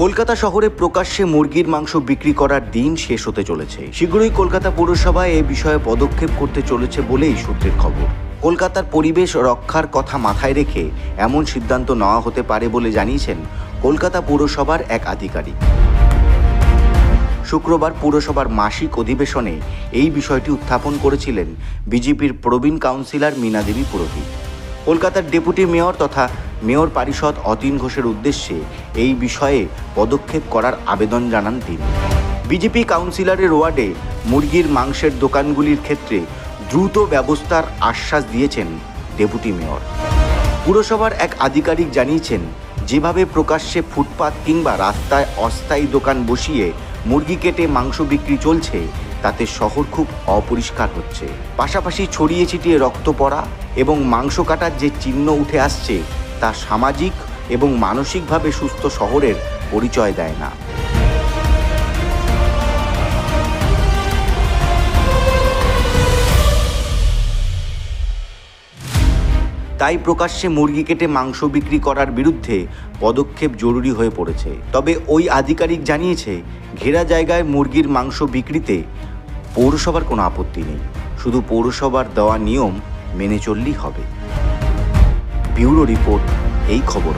কলকাতা শহরে প্রকাশ্যে মুরগির মাংস বিক্রি করার দিন শেষ হতে চলেছে। শীঘ্রই কলকাতা পৌরসভা এ বিষয়ে পদক্ষেপ করতে চলেছে বলেই সূত্রের খবর। কলকাতার পরিবেশ রক্ষার কথা মাথায় রেখে এমন সিদ্ধান্ত নেওয়া হতে পারে বলে জানিয়েছেন কলকাতা পৌরসভার এক আধিকারিক। শুক্রবার পৌরসভার মাসিক অধিবেশনে এই বিষয়টি উত্থাপন করেছিলেন বিজেপির প্রবীণ কাউন্সিলর মীনা দেবী পুরোহিত। কলকাতার ডেপুটি মেয়র তথা মেয়র পরিষদ অতীন ঘোষের উদ্দেশ্যে এই বিষয়ে পদক্ষেপ করার আবেদন জানান তিনি। বিজেপি কাউন্সিলরের ওয়ার্ডে মুরগির মাংসের দোকানগুলির ক্ষেত্রে দ্রুত ব্যবস্থার আশ্বাস দিয়েছেন ডেপুটি মেয়র। পুরসভার এক আধিকারিক জানিয়েছেন, যেভাবে প্রকাশ্যে ফুটপাত কিংবা রাস্তায় অস্থায়ী দোকান বসিয়ে মুরগি কেটে মাংস বিক্রি চলছে, তাতে শহর খুব অপরিষ্কার হচ্ছে। পাশাপাশি ছড়িয়ে ছিটিয়ে রক্ত পড়া এবং মাংস কাটার যে চিহ্ন উঠে আসছে, তা সামাজিক এবং মানসিকভাবে সুস্থ শহরের পরিচয় দেয় না। তাই প্রকাশ্যে মুরগি কেটে মাংস বিক্রি করার বিরুদ্ধে পদক্ষেপ জরুরি হয়ে পড়েছে। তবে ওই আধিকারিক জানিয়েছে, ঘেরা জায়গায় মুরগির মাংস বিক্রিতে পৌরসভার কোনো আপত্তি নেই, শুধু পৌরসভার দেওয়া নিয়ম মেনে চললেই হবে। ব্যুরো রিপোর্ট, এই খবর।